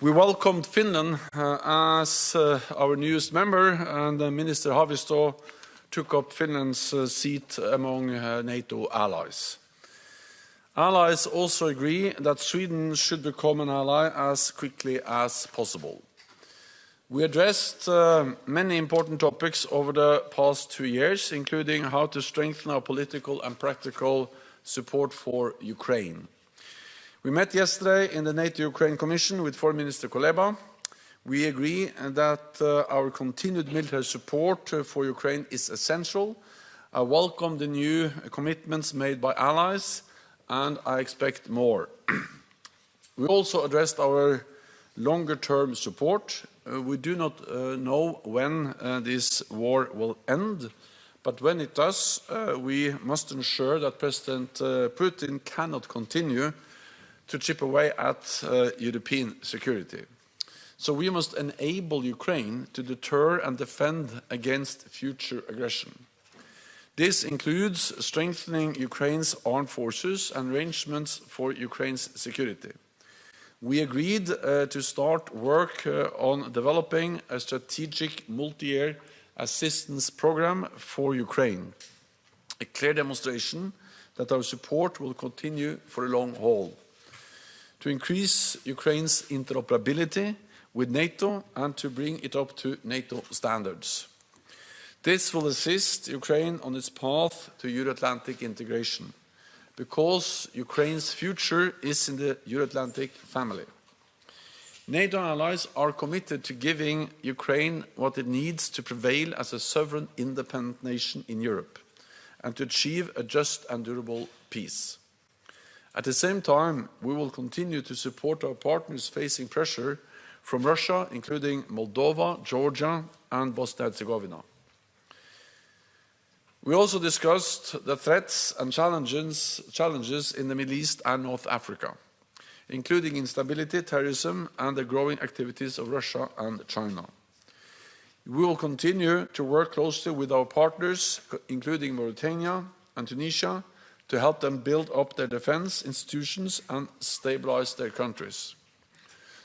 We welcomed Finland as our newest member, and Minister Haavisto took up Finland's seat among NATO allies. Allies also agree that Sweden should become an ally as quickly as possible. We addressed many important topics over the past 2 years, including how to strengthen our political and practical support for Ukraine. We met yesterday in the NATO-Ukraine Commission with Foreign Minister Kuleba. We agree that our continued military support for Ukraine is essential. I welcome the new commitments made by allies, and I expect more. We also addressed our longer-term support. We do not know when this war will end, but when it does, we must ensure that President Putin cannot continue to chip away at European security. So we must enable Ukraine to deter and defend against future aggression. This includes strengthening Ukraine's armed forces and arrangements for Ukraine's security. We agreed to start work on developing a strategic multi-year assistance program for Ukraine, a clear demonstration that our support will continue for the long haul, to increase Ukraine's interoperability with NATO and to bring it up to NATO standards. This will assist Ukraine on its path to Euro-Atlantic integration, because Ukraine's future is in the Euro-Atlantic family. NATO allies are committed to giving Ukraine what it needs to prevail as a sovereign, independent nation in Europe and to achieve a just and durable peace. At the same time, we will continue to support our partners facing pressure from Russia, including Moldova, Georgia, and Bosnia-Herzegovina. We also discussed the threats and challenges in the Middle East and North Africa, including instability, terrorism, and the growing activities of Russia and China. We will continue to work closely with our partners, including Mauritania and Tunisia, to help them build up their defense institutions and stabilize their countries.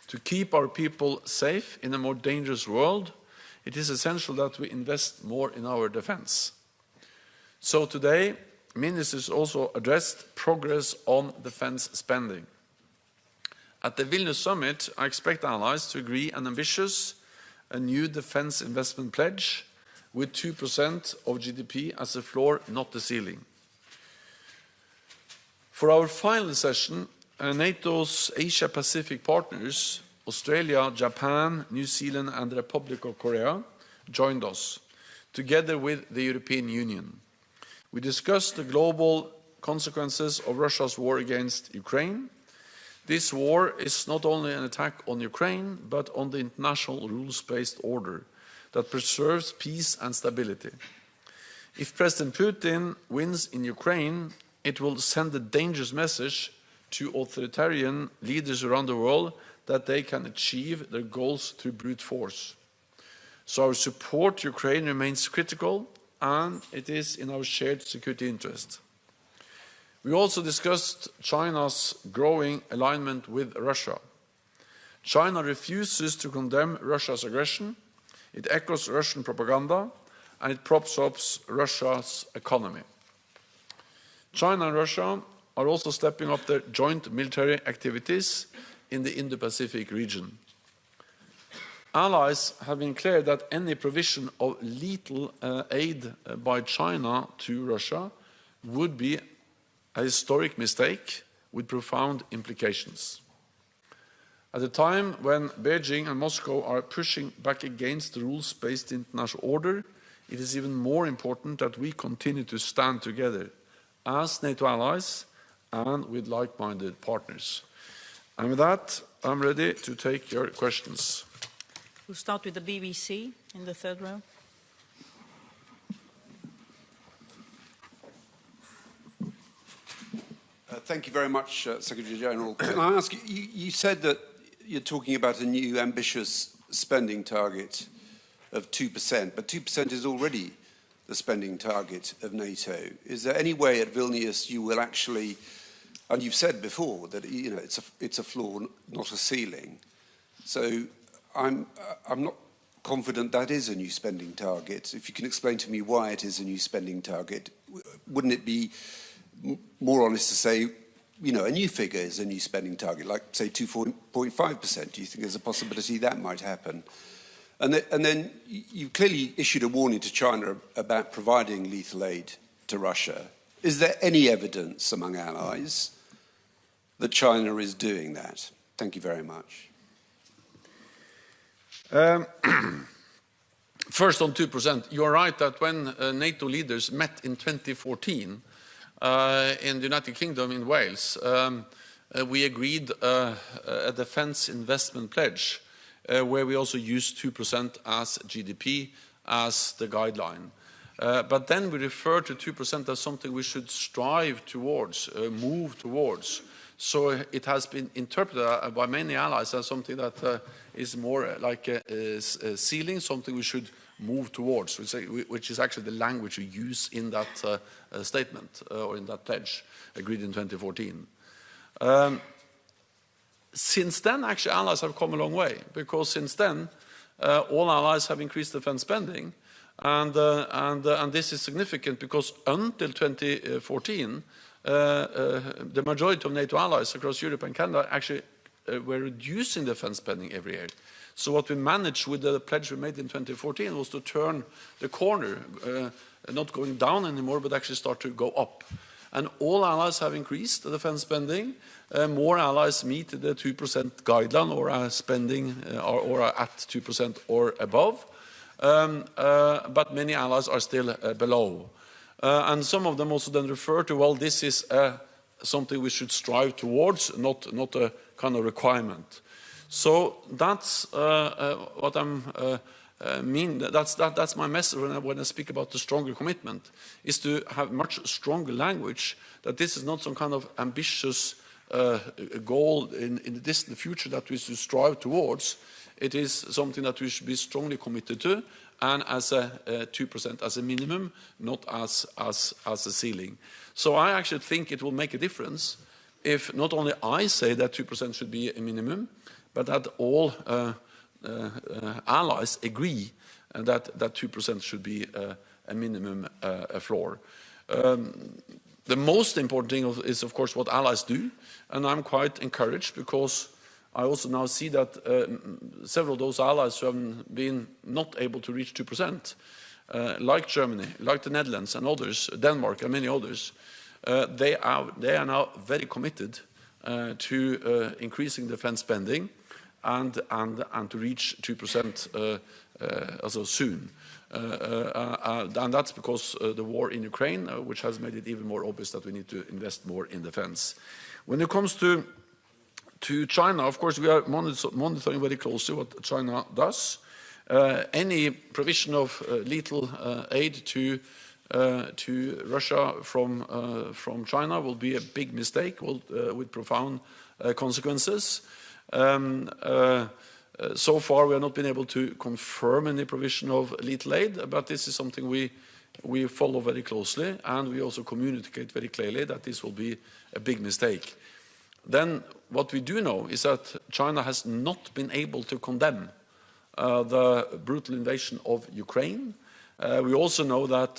To keep our people safe in a more dangerous world, it is essential that we invest more in our defense. So today, ministers also addressed progress on defense spending. At the Vilnius summit, I expect allies to agree an ambitious, a new defense investment pledge with 2% of GDP as a floor, not the ceiling. For our final session, NATO's Asia-Pacific partners, Australia, Japan, New Zealand and the Republic of Korea, joined us, together with the European Union. We discussed the global consequences of Russia's war against Ukraine. This war is not only an attack on Ukraine, but on the international rules-based order that preserves peace and stability. If President Putin wins in Ukraine, it will send a dangerous message to authoritarian leaders around the world that they can achieve their goals through brute force. So our support to Ukraine remains critical, and it is in our shared security interest. We also discussed China's growing alignment with Russia. China refuses to condemn Russia's aggression, it echoes Russian propaganda, and it props up Russia's economy. China and Russia are also stepping up their joint military activities in the Indo-Pacific region. Allies have been clear that any provision of lethal aid by China to Russia would be a historic mistake with profound implications. At a time when Beijing and Moscow are pushing back against the rules-based international order, it is even more important that we continue to stand together as NATO allies and with like-minded partners. And with that, I'm ready to take your questions. We'll start with the BBC in the third row. Thank you very much, Secretary General. Can I ask you said that you're talking about a new ambitious spending target of 2%, but 2% is already the spending target of NATO. Is there any way at Vilnius you will actually, and you've said before that it's a floor, not a ceiling, So I'm not confident that is a new spending target. If you can explain to me why it is a new spending target, wouldn't it be more honest to say, you know, a new figure is a new spending target, like, say, 2.5%? Do you think there's a possibility that might happen? And then you clearly issued a warning to China about providing lethal aid to Russia. Is there any evidence among allies that China is doing that? Thank you very much. First on 2%, you're right that when NATO leaders met in 2014 in the United Kingdom in Wales, we agreed a defence investment pledge where we also used 2% as GDP as the guideline. But then we refer to 2% as something we should strive towards, move towards. So it has been interpreted by many allies as something that is more like a ceiling, something we should move towards, which is actually the language we use in that statement or in that pledge agreed in 2014. Since then, actually, allies have come a long way, because since then, all allies have increased defense spending, and this is significant because until 2014, the majority of NATO allies across Europe and Canada actually were reducing defense spending every year. So what we managed with the pledge we made in 2014 was to turn the corner, not going down anymore, but actually start to go up. And all allies have increased the defense spending. More allies meet the 2% guideline or are spending or are at 2% or above. But many allies are still below. And some of them also then refer to, well, this is something we should strive towards, not a kind of requirement. So that's what I'm mean. That's my message when I speak about the stronger commitment, is to have much stronger language, that this is not some kind of ambitious goal in the distant future that we should strive towards. It is something that we should be strongly committed to, and as a 2% as a minimum, not as a ceiling. So I actually think it will make a difference if not only I say that 2% should be a minimum, but that all allies agree that 2% should be a minimum floor. The most important thing is, of course, what allies do, and I'm quite encouraged because I also now see that several of those allies who have been not able to reach 2%, like Germany, like the Netherlands and others, Denmark and many others, they are now very committed to increasing defense spending and to reach 2% also soon. And that's because the war in Ukraine, which has made it even more obvious that we need to invest more in defense. When it comes to China, of course, we are monitoring very closely what China does. Any provision of lethal aid to Russia from China will be a big mistake, with profound consequences. So far, we have not been able to confirm any provision of lethal aid, but this is something we follow very closely, and we also communicate very clearly that this will be a big mistake. Then what we do know is that China has not been able to condemn the brutal invasion of Ukraine. We also know that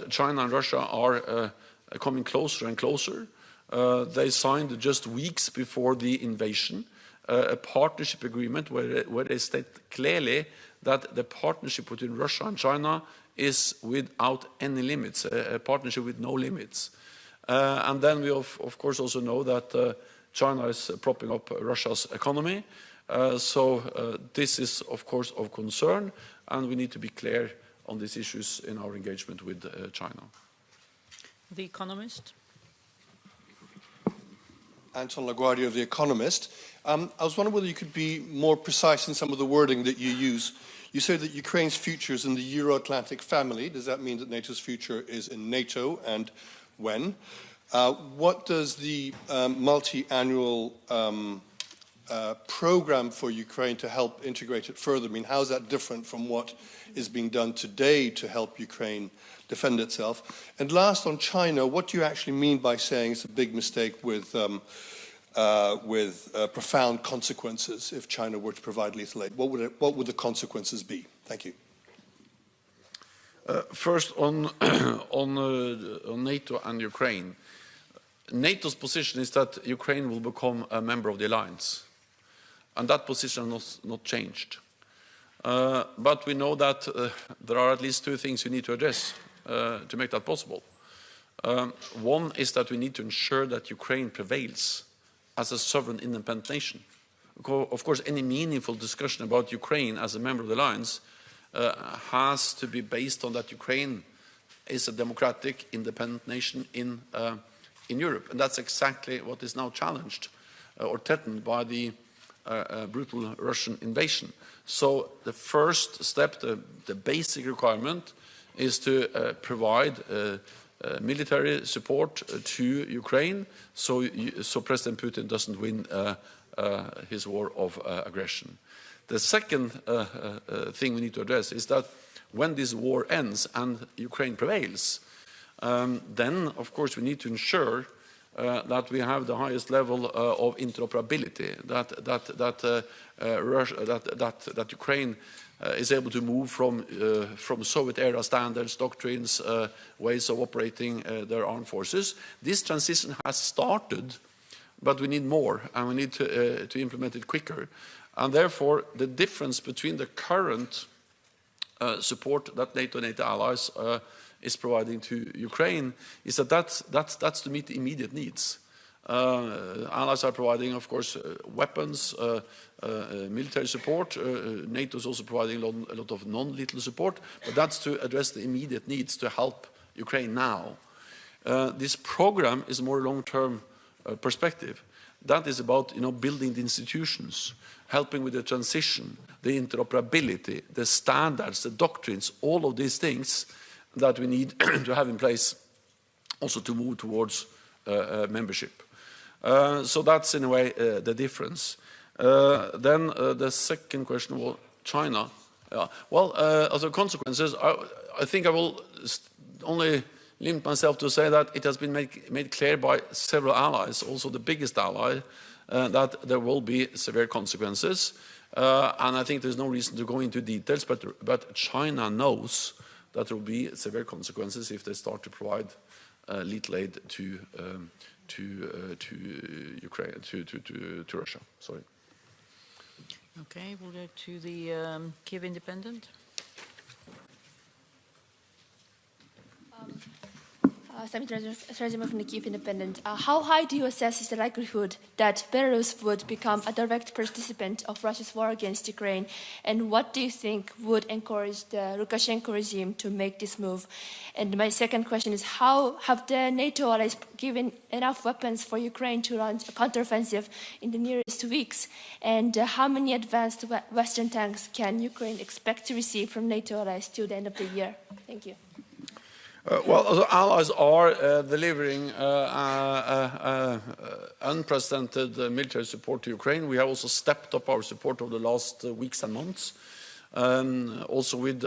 China and Russia are coming closer and closer. They signed just weeks before the invasion a partnership agreement where they state clearly that the partnership between Russia and China is without any limits, a partnership with no limits. And then we, of course, also know that China is propping up Russia's economy. So this is, of course, of concern, and we need to be clear on these issues in our engagement with China. The Economist. Anton LaGuardia of The Economist. I was wondering whether you could be more precise in some of the wording that you use. You say that Ukraine's future is in the Euro-Atlantic family. Does that mean that NATO's future is in NATO, and when? What does the multi-annual program for Ukraine to help integrate it further mean? How is that different from what is being done today to help Ukraine defend itself? And last, on China, what do you actually mean by saying it's a big mistake with with profound consequences if China were to provide lethal aid? What would the consequences be? Thank you. First, on NATO and Ukraine. NATO's position is that Ukraine will become a member of the alliance. And that position has not changed. But we know that there are at least two things we need to address to make that possible. One is that we need to ensure that Ukraine prevails as a sovereign independent nation. Of course, any meaningful discussion about Ukraine as a member of the alliance has to be based on that Ukraine is a democratic, independent nation in Europe. And that's exactly what is now challenged or threatened by the brutal Russian invasion. So the first step, the basic requirement, is to provide military support to Ukraine so President Putin doesn't win his war of aggression. The second thing we need to address is that when this war ends and Ukraine prevails, then, of course, we need to ensure that we have the highest level of interoperability, that Ukraine is able to move from Soviet-era standards, doctrines, ways of operating their armed forces. This transition has started, but we need more, and we need to implement it quicker. And therefore, the difference between the current support that NATO and NATO allies is providing to Ukraine is that's to meet the immediate needs. Allies are providing, of course, weapons, military support. NATO is also providing a lot of non-lethal support, but that's to address the immediate needs to help Ukraine now. This program is more long-term perspective. That is about building the institutions, helping with the transition, the interoperability, the standards, the doctrines, all of these things that we need to have in place also to move towards membership. So that's in a way the difference. Then the second question was China. Well, as a consequences, I think I will only limit myself to say that it has been made clear by several allies, also the biggest ally, that there will be severe consequences. And I think there's no reason to go into details, but China knows that there will be severe consequences if they start to provide lethal aid to Ukraine, to Russia. Sorry. Okay, we'll go to the Kiev Independent. Samit Razimov from the Kiev Independent. How high do you assess is the likelihood that Belarus would become a direct participant of Russia's war against Ukraine? And what do you think would encourage the Lukashenko regime to make this move? And my second question is, how have the NATO allies given enough weapons for Ukraine to launch a counteroffensive in the nearest weeks? And how many advanced Western tanks can Ukraine expect to receive from NATO allies till the end of the year? Thank you. Well, allies are delivering unprecedented military support to Ukraine. We have also stepped up our support over the last weeks and months, also with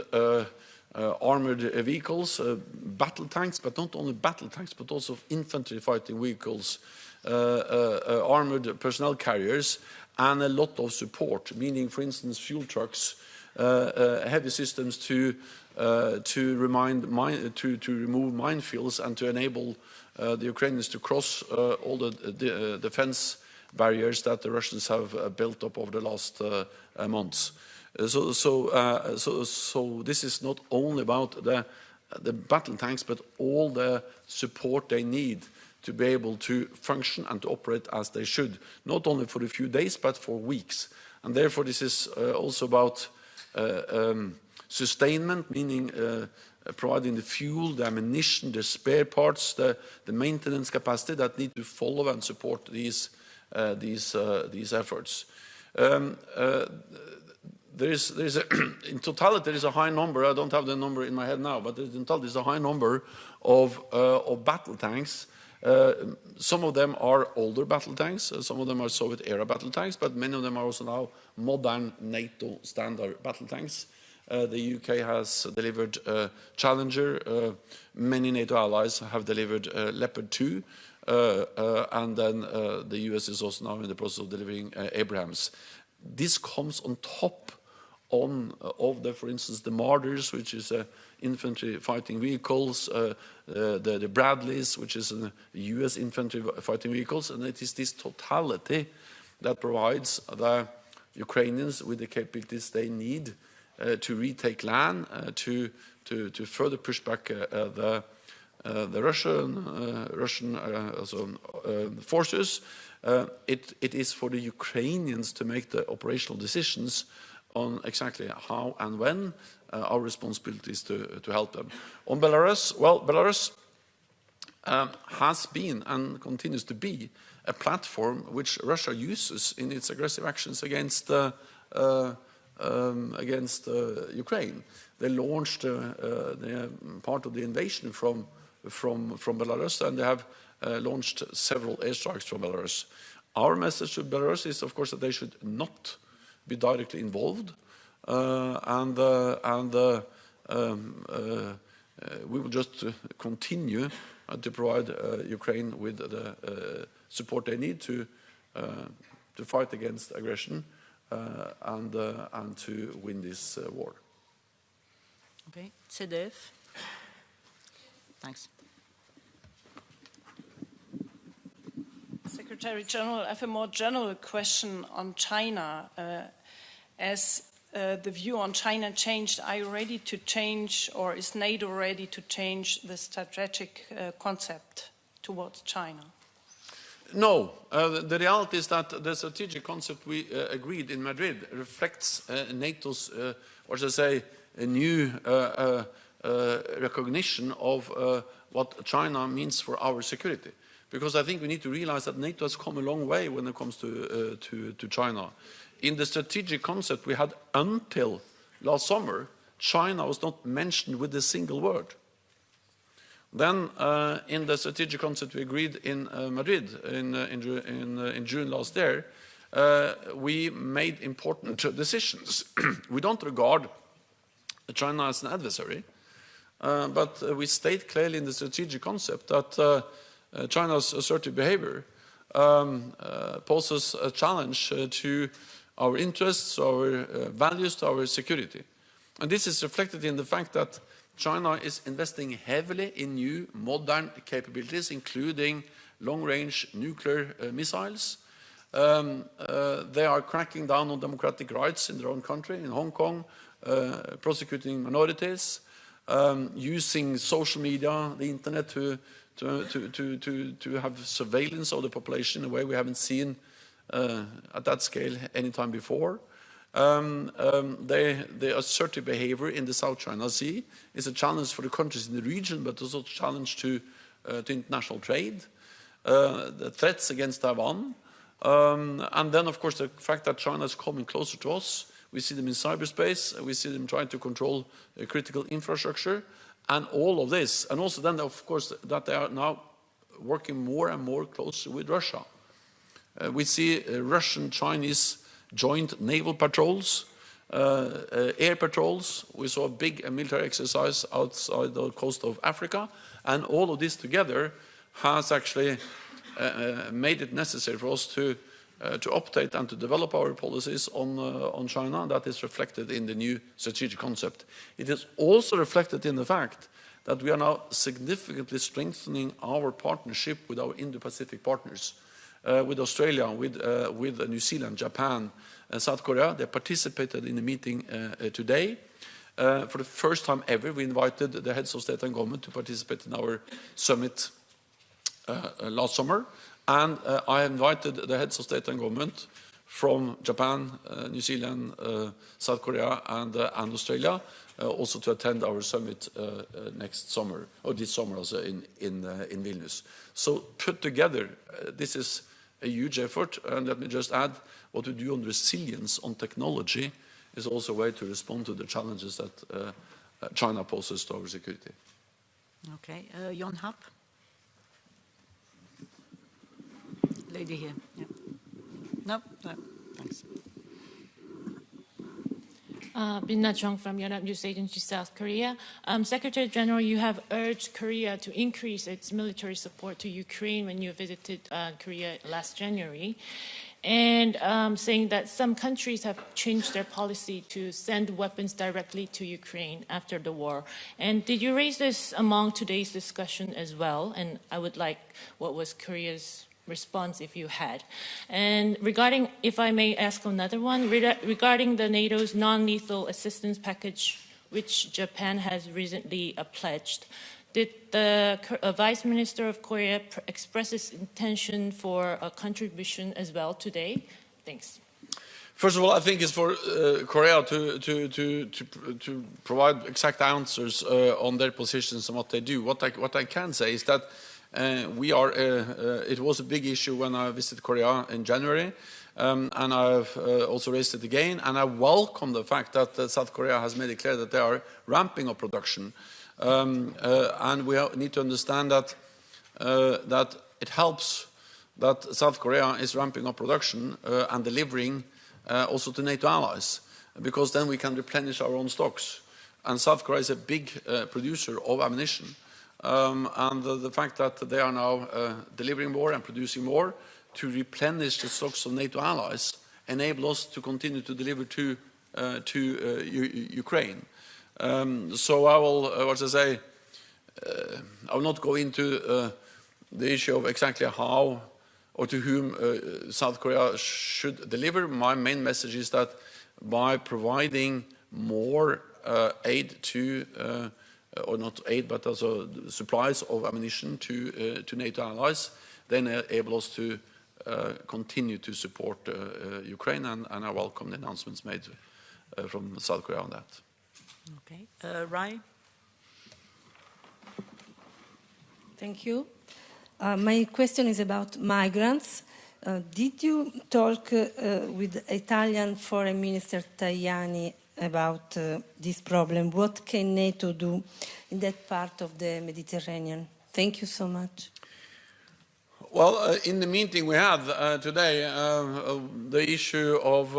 armored vehicles, battle tanks, but not only battle tanks, but also infantry fighting vehicles, armored personnel carriers, and a lot of support, meaning, for instance, fuel trucks, heavy systems to remove minefields and to enable the Ukrainians to cross all the defense barriers that the Russians have built up over the last months. So this is not only about the battle tanks, but all the support they need to be able to function and to operate as they should, not only for a few days, but for weeks. And therefore, this is also about sustainment, meaning providing the fuel, the ammunition, the spare parts, the maintenance capacity that need to follow and support these efforts. In totality, there is a high number. I don't have the number in my head now, but in total, there's a high number of battle tanks. Some of them are older battle tanks. Some of them are Soviet-era battle tanks, but many of them are also now modern NATO standard battle tanks. The UK has delivered Challenger. Many NATO allies have delivered Leopard 2. and then the US is also now in the process of delivering Abrams. This comes on top of the, for instance, the Marders, which is infantry fighting vehicles, the Bradleys, which is US infantry fighting vehicles, and it is this totality that provides the Ukrainians with the capabilities they need to retake land, to further push back the Russian forces. It is for the Ukrainians to make the operational decisions on exactly how and when. Our responsibility is to help them. On Belarus, well, Belarus has been and continues to be a platform which Russia uses in its aggressive actions against Ukraine. They launched part of the invasion from Belarus, and they have launched several airstrikes from Belarus. Our message to Belarus is, of course, that they should not be directly involved, and we will just continue to provide Ukraine with the support they need to fight against aggression and to win this war. Okay, Sedef. Thanks. Secretary General, I have a more general question on China. As the view on China changed, are you ready to change, or is NATO ready to change the strategic concept towards China? No. The reality is that the strategic concept we agreed in Madrid reflects NATO's, what should I say, a new recognition of what China means for our security. Because I think we need to realize that NATO has come a long way when it comes to China. In the strategic concept we had until last summer, China was not mentioned with a single word. Then, in the strategic concept we agreed in Madrid in June last year, we made important decisions. We don't regard China as an adversary, but we state clearly in the strategic concept that China's assertive behavior poses a challenge to our interests, our values, to our security. And this is reflected in the fact that China is investing heavily in new modern capabilities, including long-range nuclear missiles. They are cracking down on democratic rights in their own country, in Hong Kong, prosecuting minorities, using social media, the internet to have surveillance of the population in a way we haven't seen at that scale any time before. The assertive behavior in the South China Sea is a challenge for the countries in the region, but also a challenge to international trade. The threats against Taiwan, and then, of course, the fact that China is coming closer to us. We see them in cyberspace. We see them trying to control critical infrastructure, and all of this. And also then, of course, that they are now working more and more closely with Russia. We see Russian-Chinese joint naval patrols, air patrols. We saw a big military exercise outside the coast of Africa. And all of this together has actually made it necessary for us to update and to develop our policies on China. That is reflected in the new strategic concept. It is also reflected in the fact that we are now significantly strengthening our partnership with our Indo-Pacific partners, with Australia, with New Zealand, Japan, South Korea. They participated in the meeting today. For the first time ever, we invited the heads of state and government to participate in our summit last summer. And I invited the heads of state and government from Japan, New Zealand, South Korea, and Australia, also to attend our summit next summer, or this summer also in Vilnius. So put together, this is a huge effort. And let me just add, what we do on resilience, on technology, is also a way to respond to the challenges that China poses to our security. Okay, Jon Happ. Lady here. Yeah. No, thanks. Binna Chung from Yonhap News Agency, South Korea. Secretary General, you have urged Korea to increase its military support to Ukraine when you visited Korea last January, and saying that some countries have changed their policy to send weapons directly to Ukraine after the war. And did you raise this among today's discussion as well? And I would like what was Korea's response if you had. And regarding, if I may ask another one, regarding the NATO's non-lethal assistance package, which Japan has recently pledged, did the Vice Minister of Korea express his intention for a contribution as well today? Thanks. First of all, I think it's for Korea to provide exact answers on their positions and what they do. What I can say is that it was a big issue when I visited Korea in January, and I've also raised it again, and I welcome the fact that South Korea has made it clear that they are ramping up production. And we need to understand that it helps that South Korea is ramping up production and delivering also to NATO allies, because then we can replenish our own stocks. And South Korea is a big producer of ammunition. And the fact that they are now delivering more and producing more to replenish the stocks of NATO allies enable us to continue to deliver to Ukraine. So I will, I will not go into the issue of exactly how or to whom South Korea should deliver. My main message is that by providing more aid to, or not aid, but also supplies of ammunition to NATO allies, they enable us to continue to support Ukraine, and I welcome the announcements made from South Korea on that. Okay. Rai? Thank you. My question is about migrants. Did you talk with Italian Foreign Minister Tajani about this problem? What can NATO do in that part of the Mediterranean? Thank you so much. Well, in the meeting we had today, the issue of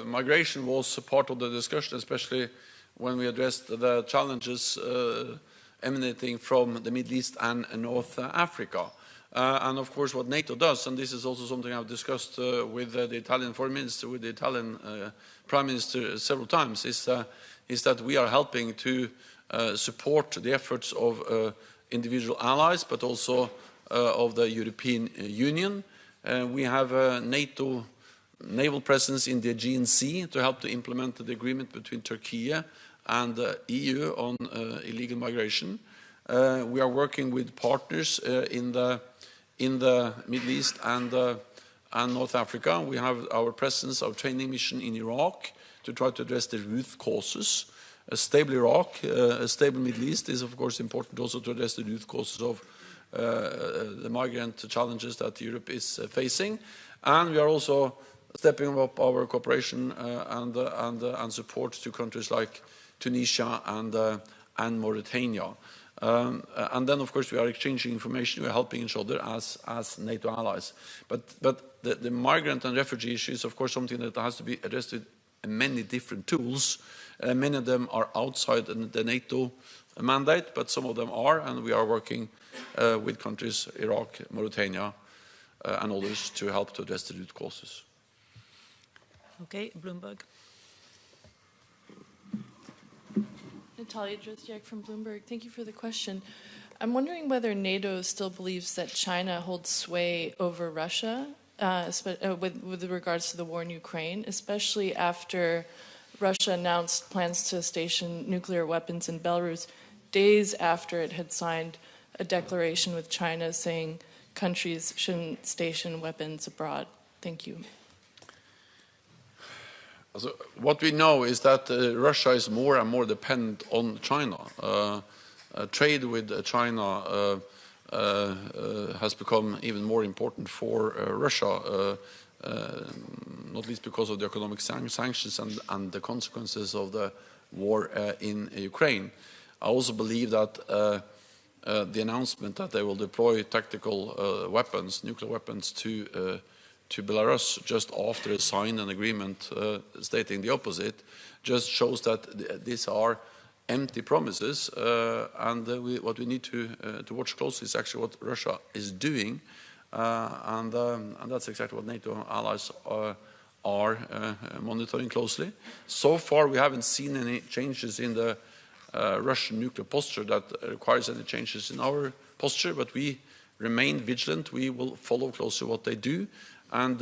migration was a part of the discussion, especially when we addressed the challenges emanating from the Middle East and North Africa. And of course what NATO does, and this is also something I've discussed with the Italian Foreign Minister, with the Italian Prime Minister several times, is that we are helping to support the efforts of individual allies, but also of the European Union. We have a NATO naval presence in the Aegean Sea to help to implement the agreement between Turkey and the EU on illegal migration. We are working with partners in the Middle East and North Africa. We have our presence, our training mission in Iraq to try to address the root causes. A stable Iraq, a stable Middle East is of course important also to address the root causes of the migrant challenges that Europe is facing. And we are also stepping up our cooperation and support to countries like Tunisia and Mauritania. And then, of course, we are exchanging information. We are helping each other as NATO allies. But the migrant and refugee issue is, of course, something that has to be addressed with many different tools. Many of them are outside the NATO mandate, but some of them are, and we are working with countries, Iraq, Mauritania, and others, to help to address the root causes. Okay, Bloomberg. Natalia Drozdjak from Bloomberg. Thank you for the question. I'm wondering whether NATO still believes that China holds sway over Russia with regards to the war in Ukraine, especially after Russia announced plans to station nuclear weapons in Belarus days after it had signed a declaration with China saying countries shouldn't station weapons abroad. Thank you. So what we know is that Russia is more and more dependent on China. Trade with China has become even more important for Russia, not least because of the economic sanctions and the consequences of the war in Ukraine. I also believe that the announcement that they will deploy tactical weapons, nuclear weapons, to to Belarus just after they signed an agreement stating the opposite just shows that these are empty promises, and what we need to watch closely is actually what Russia is doing, and that's exactly what NATO allies are monitoring closely. So far, we haven't seen any changes in the Russian nuclear posture that requires any changes in our posture, but we remain vigilant. We will follow closely what they do, and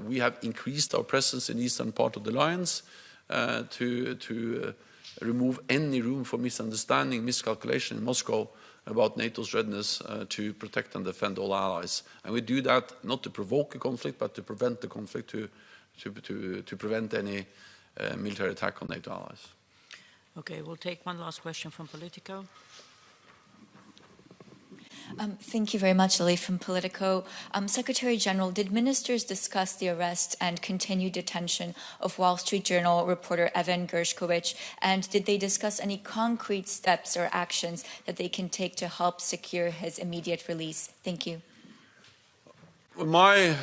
we have increased our presence in the eastern part of the alliance to remove any room for misunderstanding, miscalculation in Moscow about NATO's readiness to protect and defend all allies. And we do that not to provoke a conflict, but to prevent the conflict, to prevent any military attack on NATO allies. Okay, we'll take one last question from Politico. Thank you very much, Lily from Politico. Secretary General, did ministers discuss the arrest and continued detention of Wall Street Journal reporter Evan Gershkovich, and did they discuss any concrete steps or actions that they can take to help secure his immediate release? Thank you. My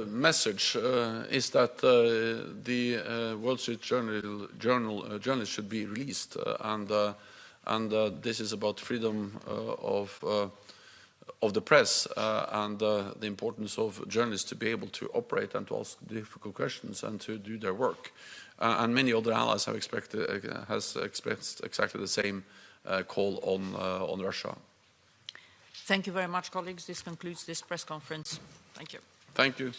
message is that the Wall Street Journal journalists should be released, and this is about freedom of the press and the importance of journalists to be able to operate and to ask difficult questions and to do their work. And many other allies have expressed exactly the same call on Russia. Thank you very much, colleagues. This concludes this press conference. Thank you. Thank you.